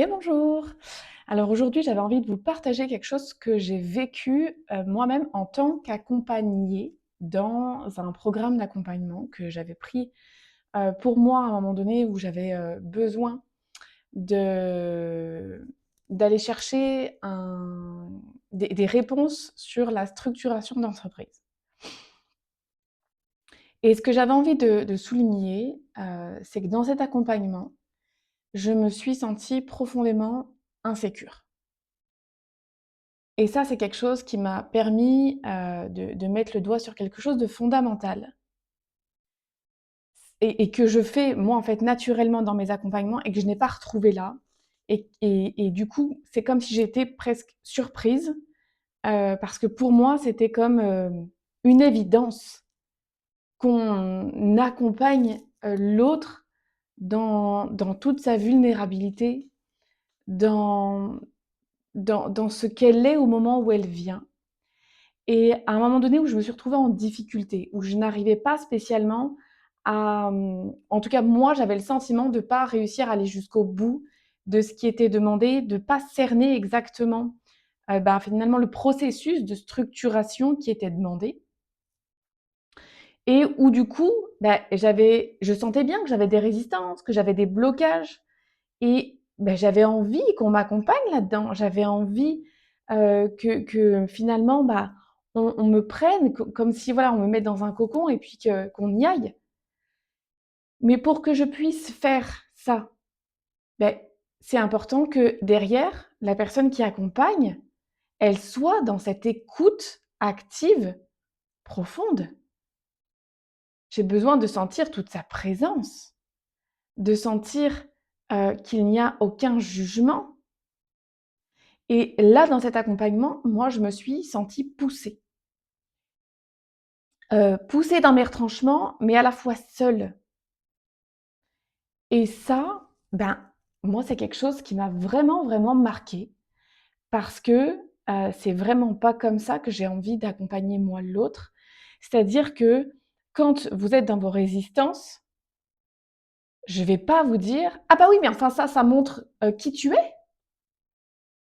Et bonjour! Alors aujourd'hui, j'avais envie de vous partager quelque chose que j'ai vécu moi-même en tant qu'accompagnée dans un programme d'accompagnement que j'avais pris pour moi à un moment donné où j'avais besoin de, d'aller chercher des réponses sur la structuration d'entreprise. Et ce que j'avais envie de souligner, c'est que dans cet accompagnement, je me suis sentie profondément insécure. Et ça, c'est quelque chose qui m'a permis, de mettre le doigt sur quelque chose de fondamental et que je fais moi, en fait, naturellement dans mes accompagnements et que je n'ai pas retrouvé là et du coup, c'est comme si j'étais presque surprise, parce que pour moi, c'était comme, une évidence qu'on accompagne, l'autre dans toute sa vulnérabilité, dans dans ce qu'elle est au moment où elle vient. Et à un moment donné où je me suis retrouvée en difficulté, où je n'arrivais pas spécialement à, en tout cas moi j'avais le sentiment de pas réussir à aller jusqu'au bout de ce qui était demandé, de pas cerner exactement, finalement le processus de structuration qui était demandé et où du coup, je sentais bien que j'avais des résistances, que j'avais des blocages et j'avais envie qu'on m'accompagne là-dedans. J'avais envie, que finalement, on me prenne comme si, voilà, on me mette dans un cocon et puis qu'on y aille. Mais pour que je puisse faire ça, beh, c'est important que derrière, la personne qui accompagne, elle soit dans cette écoute active profonde. J'ai besoin de sentir toute sa présence, de sentir, qu'il n'y a aucun jugement. Et là, dans cet accompagnement, moi, je me suis sentie poussée. Poussée dans mes retranchements, mais à la fois seule. Et ça, moi, c'est quelque chose qui m'a vraiment, vraiment marquée parce que, c'est vraiment pas comme ça que j'ai envie d'accompagner moi l'autre. C'est-à-dire que quand vous êtes dans vos résistances, je vais pas vous dire: «Ah bah oui, mais enfin ça montre, qui tu es.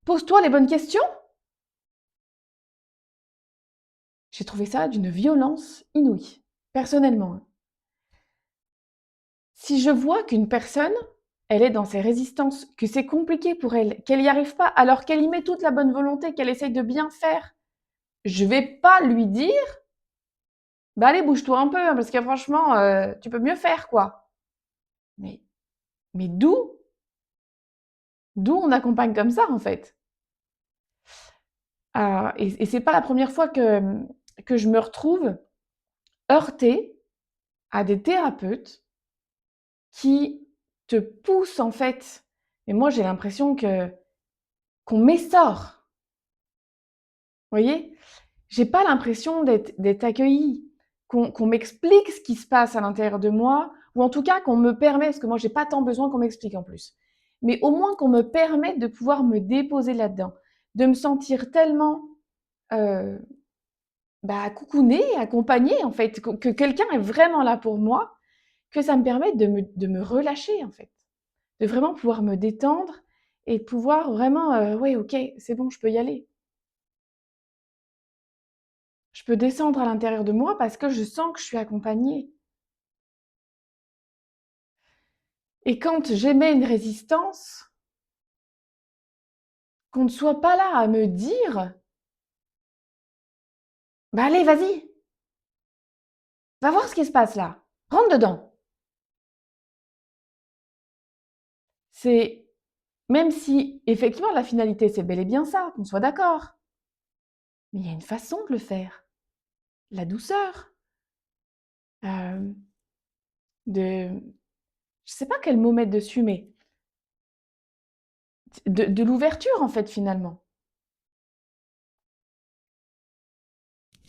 Pose-toi les bonnes questions». J'ai trouvé ça d'une violence inouïe, personnellement, hein. Si je vois qu'une personne, elle est dans ses résistances, que c'est compliqué pour elle, qu'elle n'y arrive pas, alors qu'elle y met toute la bonne volonté, qu'elle essaye de bien faire, je vais pas lui dire: «Bah allez, bouge-toi un peu, hein, parce que franchement, tu peux mieux faire, quoi». Mais mais d'où on accompagne comme ça, en fait? Et c'est pas la première fois que je me retrouve heurtée à des thérapeutes qui te poussent, en fait, et moi j'ai l'impression que qu'on m'essore, vous voyez? J'ai pas l'impression d'être accueillie, qu'on m'explique ce qui se passe à l'intérieur de moi ou en tout cas qu'on me permet parce que moi j'ai pas tant besoin qu'on m'explique en plus. Mais au moins qu'on me permette de pouvoir me déposer là-dedans, de me sentir tellement, heu, coucounée, accompagnée en fait, que quelqu'un est vraiment là pour moi, que ça me permette de me relâcher en fait, de vraiment pouvoir me détendre et pouvoir vraiment, «Ouais OK, c'est bon, je peux y aller». Je peux descendre à l'intérieur de moi parce que je sens que je suis accompagnée. Et quand j'émets une résistance, qu'on ne soit pas là à me dire: «Bah, allez, vas-y, va voir ce qui se passe là, rentre dedans». C'est même si effectivement la finalité, c'est bel et bien ça, qu'on soit d'accord, mais il y a une façon de le faire. La douceur, hem, de je sais pas quel mot mettre dessus, mais de l'ouverture en fait, finalement.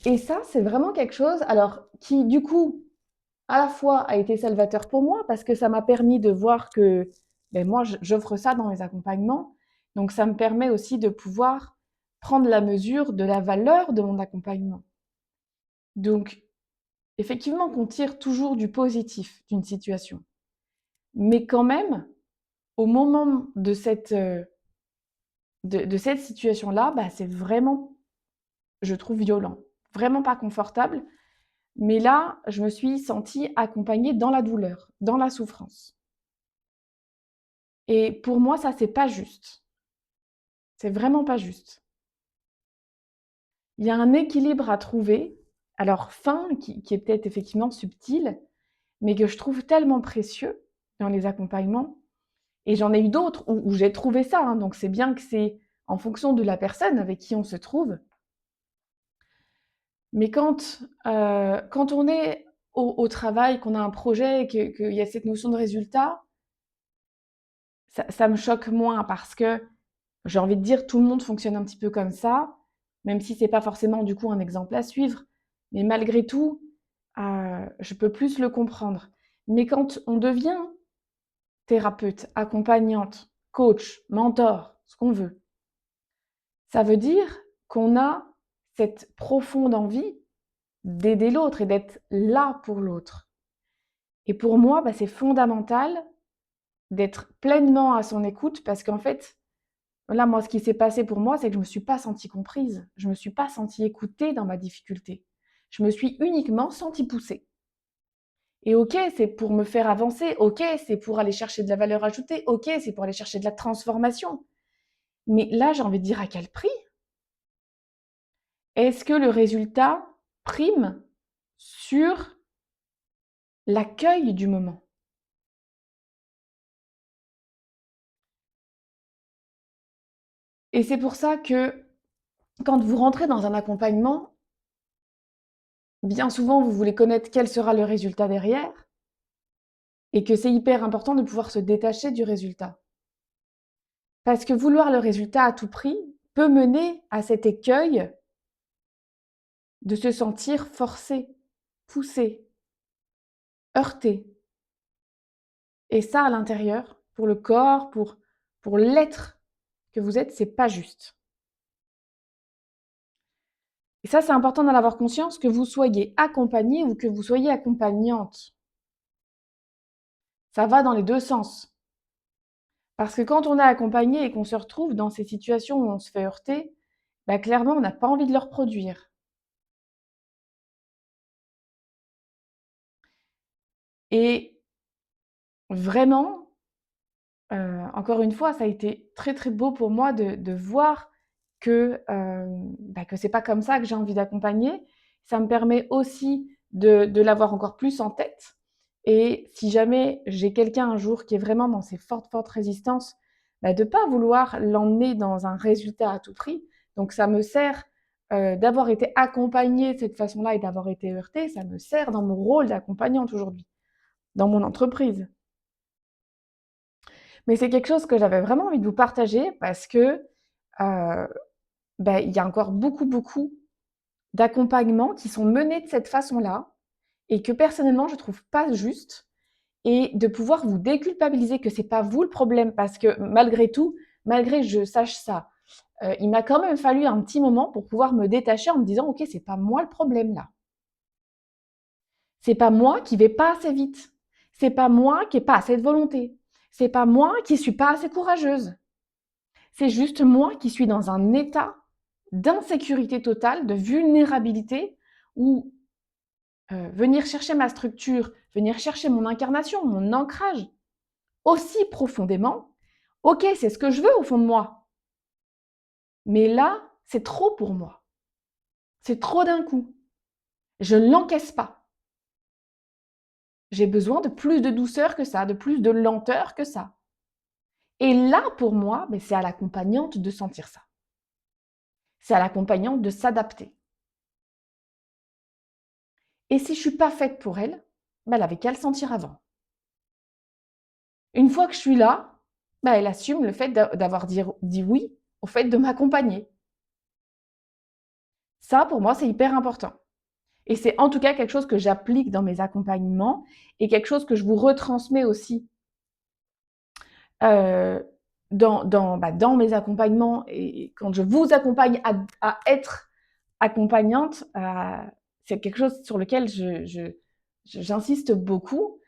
Et ça, c'est vraiment quelque chose alors qui du coup à la fois a été salvateur pour moi parce que ça m'a permis de voir que, moi j'offre ça dans mes accompagnements. Donc ça me permet aussi de pouvoir prendre la mesure de la valeur de mon accompagnement. Donc effectivement qu'on tire toujours du positif d'une situation. Mais quand même, au moment de cette situation-là, bah, c'est vraiment, je trouve, violent. Vraiment pas confortable. Mais là, je me suis sentie accompagnée dans la douleur, dans la souffrance. Et pour moi, ça, c'est pas juste. C'est vraiment pas juste. Il y a un équilibre à trouver, alors fin, qui est peut-être effectivement subtil, mais que je trouve tellement précieux dans les accompagnements. Et j'en ai eu d'autres où j'ai trouvé ça, hein, donc c'est bien que c'est en fonction de la personne avec qui on se trouve. Mais quand on est au travail, qu'on a un projet, qu'il y a cette notion de résultat, ça me choque moins parce que j'ai envie de dire, tout le monde fonctionne un petit peu comme ça, même si c'est pas forcément du coup un exemple à suivre. Mais malgré tout, je peux plus le comprendre. Mais quand on devient thérapeute, accompagnante, coach, mentor, ce qu'on veut, ça veut dire qu'on a cette profonde envie d'aider l'autre et d'être là pour l'autre. Et pour moi, bah, c'est fondamental d'être pleinement à son écoute parce qu'en fait, là, moi, ce qui s'est passé pour moi, c'est que je me suis pas sentie comprise. Je me suis pas sentie écoutée dans ma difficulté. Je me suis uniquement sentie poussée. Et OK, c'est pour me faire avancer. OK, c'est pour aller chercher de la valeur ajoutée. OK, c'est pour aller chercher de la transformation. Mais là, j'ai envie de dire à quel prix? Est-ce que le résultat prime sur l'accueil du moment? Et c'est pour ça que quand vous rentrez dans un accompagnement, bien souvent, vous voulez connaître quel sera le résultat derrière et que c'est hyper important de pouvoir se détacher du résultat. Parce que vouloir le résultat à tout prix peut mener à cet écueil de se sentir forcé, poussé, heurté. Et ça, à l'intérieur, pour le corps, pour l'être que vous êtes, c'est pas juste. Et ça, c'est important d'en avoir conscience, que vous soyez accompagné ou que vous soyez accompagnante. Ça va dans les deux sens. Parce que quand on est accompagné et qu'on se retrouve dans ces situations où on se fait heurter, bah clairement, on n'a pas envie de le reproduire. Et vraiment, encore une fois, ça a été très, très beau pour moi de voir que c'est pas comme ça que j'ai envie d'accompagner. Ça me permet aussi de l'avoir encore plus en tête et si jamais j'ai quelqu'un un jour qui est vraiment dans ces fortes, fortes résistances, bah, de pas vouloir l'emmener dans un résultat à tout prix. Donc ça me sert, d'avoir été accompagnée de cette façon-là et d'avoir été heurtée, ça me sert dans mon rôle d'accompagnante aujourd'hui, dans mon entreprise. Mais c'est quelque chose que j'avais vraiment envie de vous partager parce que, il y a encore beaucoup, beaucoup d'accompagnements qui sont menés de cette façon-là et que personnellement je trouve pas juste et de pouvoir vous déculpabiliser que c'est pas vous le problème parce que malgré tout, malgré que je sache ça, il m'a quand même fallu un petit moment pour pouvoir me détacher en me disant: «OK, c'est pas moi le problème là. C'est pas moi qui vais pas assez vite. C'est pas moi qui ai pas assez de volonté. C'est pas moi qui suis pas assez courageuse. C'est juste moi qui suis dans un état d'insécurité totale, de vulnérabilité, où venir chercher ma structure, venir chercher mon incarnation, mon ancrage, aussi profondément, ok, c'est ce que je veux au fond de moi. Mais là, c'est trop pour moi. C'est trop d'un coup. Je ne l'encaisse pas. J'ai besoin de plus de douceur que ça, de plus de lenteur que ça. Et là, pour moi, c'est à l'accompagnante de sentir ça. C'est à l'accompagnante de s'adapter. Et si je suis pas faite pour elle, elle avait qu'à le sentir avant. Une fois que je suis là, elle assume le fait d'avoir dit oui au fait de m'accompagner. Ça, pour moi, c'est hyper important. Et c'est en tout cas quelque chose que j'applique dans mes accompagnements et quelque chose que je vous retransmets aussi dans mes accompagnements et quand je vous accompagne à être accompagnante, c'est quelque chose sur lequel j'insiste beaucoup,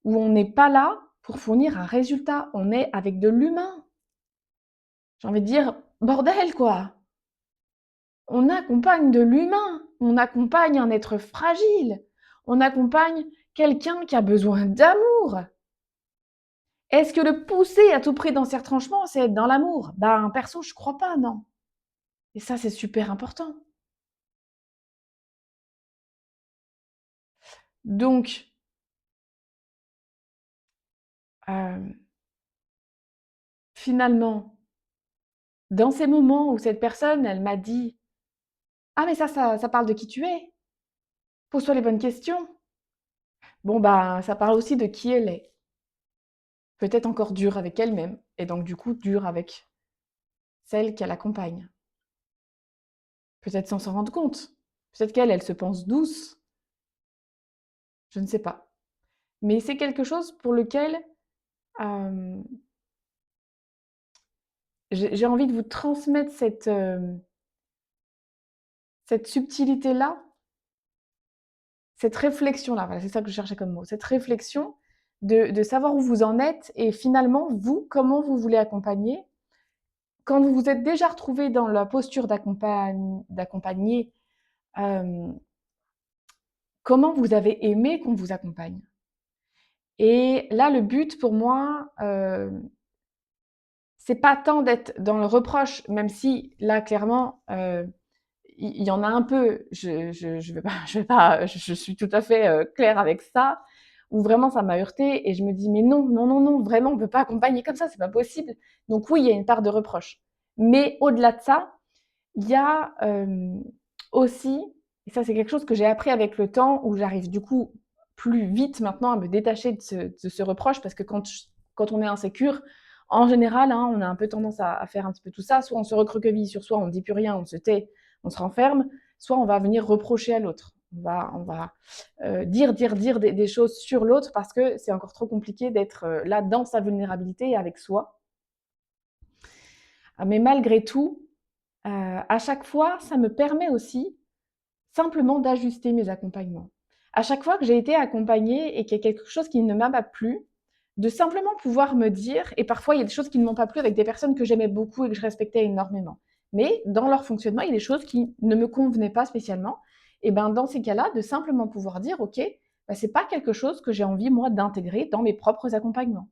où on n'est pas là pour fournir un résultat. On est avec de l'humain. J'ai envie de dire, bordel quoi! On accompagne de l'humain, on accompagne un être fragile, on accompagne quelqu'un qui a besoin d'amour. Est-ce que le pousser à tout prix dans ses retranchements, c'est être dans l'amour? Ben, perso, je crois pas, non. Et ça, c'est super important. Donc, finalement, dans ces moments où cette personne, elle m'a dit: «Ah mais ça parle de qui tu es. Pose-toi les bonnes questions». Bon, ben, ça parle aussi de qui elle est. Peut-être encore dure avec elle-même et donc du coup dure avec celle qu'elle accompagne. Peut-être sans s'en rendre compte. Peut-être qu'elle, elle se pense douce, je ne sais pas. Mais c'est quelque chose pour lequel, hem, j'ai envie de vous transmettre cette subtilité-là, cette réflexion-là, voilà, c'est ça que je cherchais comme mot. Cette réflexion de savoir où vous en êtes et finalement, vous, comment vous voulez accompagner. Quand vous vous êtes déjà retrouvé dans la posture d'accompagner, hem, comment vous avez aimé qu'on vous accompagne? Et là, le but pour moi, c'est pas tant d'être dans le reproche, même si là, clairement, il y en a un peu. Je vais pas je suis tout à fait, claire avec ça, où vraiment ça m'a heurtée et je me dis: «Mais non, non, non, non, vraiment, on peut pas accompagner comme ça, c'est pas possible». Donc oui, il y a une part de reproche. Mais au-delà de ça, il y a, aussi et ça, c'est quelque chose que j'ai appris avec le temps, où j'arrive du coup plus vite maintenant à me détacher de ce reproche parce que quand on est insécure, en général, hein, on a un peu tendance à faire un petit peu tout ça. Soit on se recroqueville sur soi, on ne dit plus rien, on se tait, on se renferme, soit on va venir reprocher à l'autre. On va dire des choses sur l'autre parce que c'est encore trop compliqué d'être là dans sa vulnérabilité et avec soi. Mais malgré tout, à chaque fois, ça me permet aussi simplement d'ajuster mes accompagnements. À chaque fois que j'ai été accompagnée et qu'il y a quelque chose qui ne m'a pas plu, de simplement pouvoir me dire, et parfois il y a des choses qui ne m'ont pas plu avec des personnes que j'aimais beaucoup et que je respectais énormément. Mais dans leur fonctionnement, il y a des choses qui ne me convenaient pas spécialement. Et ben dans ces cas-là, de simplement pouvoir dire, OK, bah, c'est pas quelque chose que j'ai envie moi d'intégrer dans mes propres accompagnements.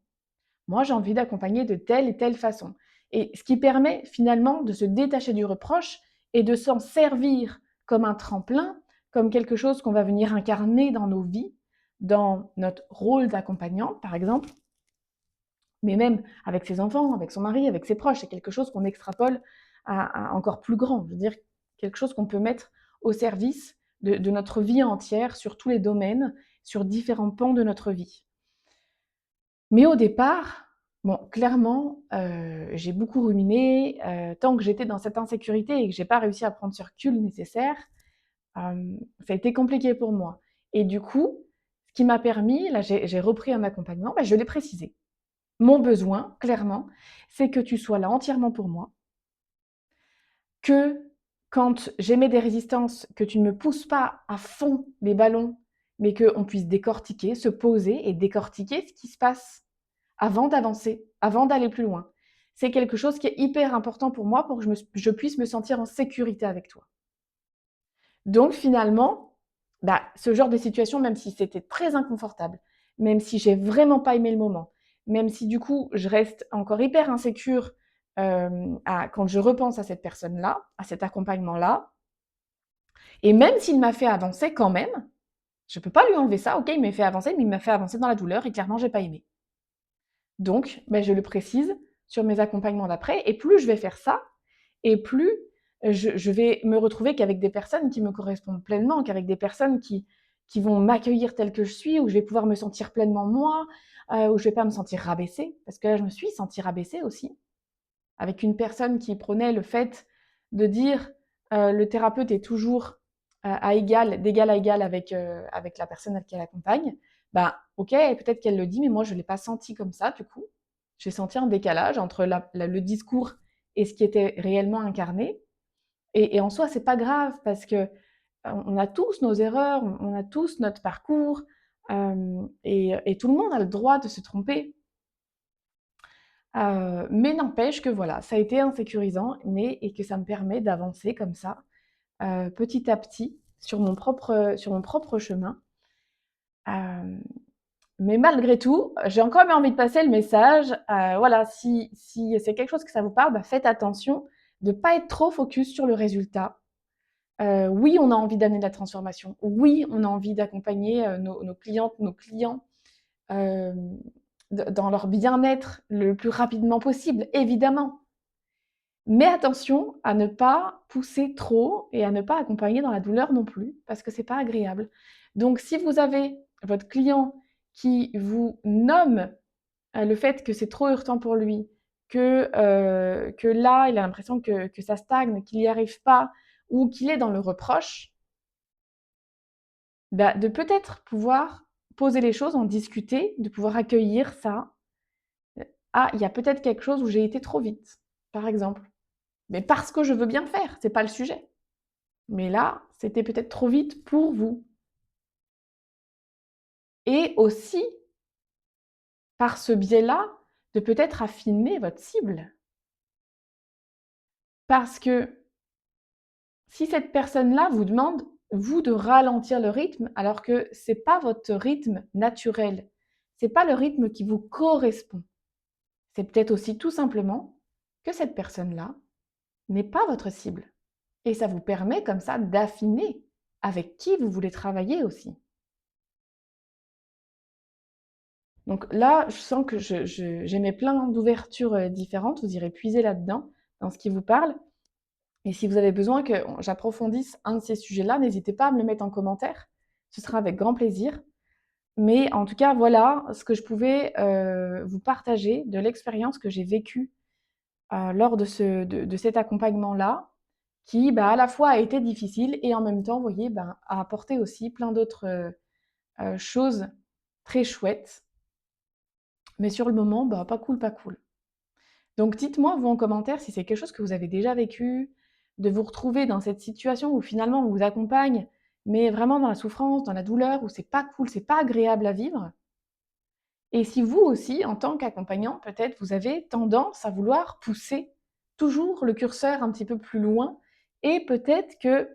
Moi, j'ai envie d'accompagner de telle et telle façon. Et ce qui permet finalement de se détacher du reproche et de s'en servir comme un tremplin, comme quelque chose qu'on va venir incarner dans nos vies, dans notre rôle d'accompagnant, par exemple, mais même avec ses enfants, avec son mari, avec ses proches. C'est quelque chose qu'on extrapole à encore plus grand. Je veux dire, quelque chose qu'on peut mettre au service de notre vie entière, sur tous les domaines, sur différents pans de notre vie. Mais au départ, bon, clairement, j'ai beaucoup ruminé, tant que j'étais dans cette insécurité et que j'ai pas réussi à prendre ce recul nécessaire, ça a été compliqué pour moi. Et du coup, ce qui m'a permis, là, j'ai repris un accompagnement, bah, je l'ai précisé. Mon besoin, clairement, c'est que tu sois là entièrement pour moi, que quand j'émets des résistances, que tu ne me pousses pas à fond les ballons, mais qu'on puisse décortiquer, se poser et décortiquer ce qui se passe avant d'avancer, avant d'aller plus loin. C'est quelque chose qui est hyper important pour moi pour que je puisse me sentir en sécurité avec toi. Donc finalement, bah, ce genre de situation, même si c'était très inconfortable, même si j'ai vraiment pas aimé le moment, même si du coup je reste encore hyper insécure quand je repense à cette personne-là, à cet accompagnement-là, et même s'il m'a fait avancer quand même, je peux pas lui enlever ça, ok, il m'a fait avancer, mais il m'a fait avancer dans la douleur et clairement j'ai pas aimé. Donc, ben, je le précise sur mes accompagnements d'après. Et plus je vais faire ça, et plus je vais me retrouver qu'avec des personnes qui me correspondent pleinement, qu'avec des personnes qui vont m'accueillir telle que je suis, où je vais pouvoir me sentir pleinement moi, où je vais pas me sentir rabaissée. Parce que là, je me suis sentie rabaissée aussi, avec une personne qui prenait le fait de dire le thérapeute est toujours d'égal à égal avec la personne qu'elle accompagne. Ben, ok, peut-être qu'elle le dit, mais moi je ne l'ai pas senti comme ça du coup. J'ai senti un décalage entre le discours et ce qui était réellement incarné. Et en soi, c'est pas grave parce que on a tous nos erreurs, on a tous notre parcours, et tout le monde a le droit de se tromper. Mais n'empêche que voilà, ça a été insécurisant, et que ça me permet d'avancer comme ça, petit à petit sur mon propre chemin. Hem, mais malgré tout, j'ai quand même envie de passer le message, voilà, si c'est quelque chose que ça vous parle, bah, faites attention de pas être trop focus sur le résultat. Oui, on a envie d'amener de la transformation. Oui, on a envie d'accompagner, nos clientes, nos clients, hem, dans leur bien-être le plus rapidement possible, évidemment. Mais attention à ne pas pousser trop et à ne pas accompagner dans la douleur non plus, parce que c'est pas agréable. Donc si vous avez votre client qui vous nomme, le fait que c'est trop heurtant pour lui, que là, il a l'impression que ça stagne, qu'il n'y arrive pas ou qu'il est dans le reproche, bah, de peut-être pouvoir poser les choses, en discuter, de pouvoir accueillir ça. «Ah, il y a peut-être quelque chose où j'ai été trop vite», par exemple. Mais parce que je veux bien faire, c'est pas le sujet. Mais là, c'était peut-être trop vite pour vous. Et aussi, par ce biais-là, de peut-être affiner votre cible. Parce que si cette personne-là vous demande, vous, de ralentir le rythme, alors que c'est pas votre rythme naturel, c'est pas le rythme qui vous correspond. C'est peut-être aussi tout simplement que cette personne-là n'est pas votre cible. Et ça vous permet comme ça d'affiner avec qui vous voulez travailler aussi. Donc là, je sens que j'ai mis plein d'ouvertures, différentes. Vous irez puiser là-dedans, dans ce qui vous parle. Et si vous avez besoin que j'approfondisse un de ces sujets-là, n'hésitez pas à me le mettre en commentaire. Ce sera avec grand plaisir. Mais en tout cas, voilà ce que je pouvais, vous partager de l'expérience que j'ai vécue, lors de cet accompagnement-là, qui, bah, à la fois a été difficile et en même temps, vous voyez, ben, a apporté aussi plein d'autres, choses très chouettes. Mais sur le moment, bah, pas cool, pas cool. Donc dites-moi, vous, en commentaire, si c'est quelque chose que vous avez déjà vécu, de vous retrouver dans cette situation où finalement on vous accompagne, mais vraiment dans la souffrance, dans la douleur, où c'est pas cool, c'est pas agréable à vivre. Et si vous aussi, en tant qu'accompagnant, peut-être vous avez tendance à vouloir pousser toujours le curseur un petit peu plus loin, et peut-être que,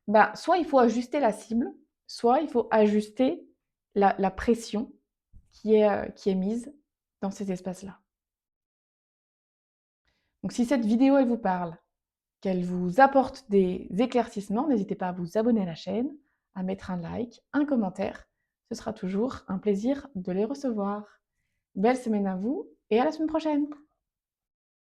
bah, soit il faut ajuster la cible, soit il faut ajuster la pression qui est mise dans ces espaces-là. Donc si cette vidéo, elle vous parle, qu'elle vous apporte des éclaircissements, n'hésitez pas à vous abonner à la chaîne, à mettre un like, un commentaire. Ce sera toujours un plaisir de les recevoir. Belle semaine à vous et à la semaine prochaine!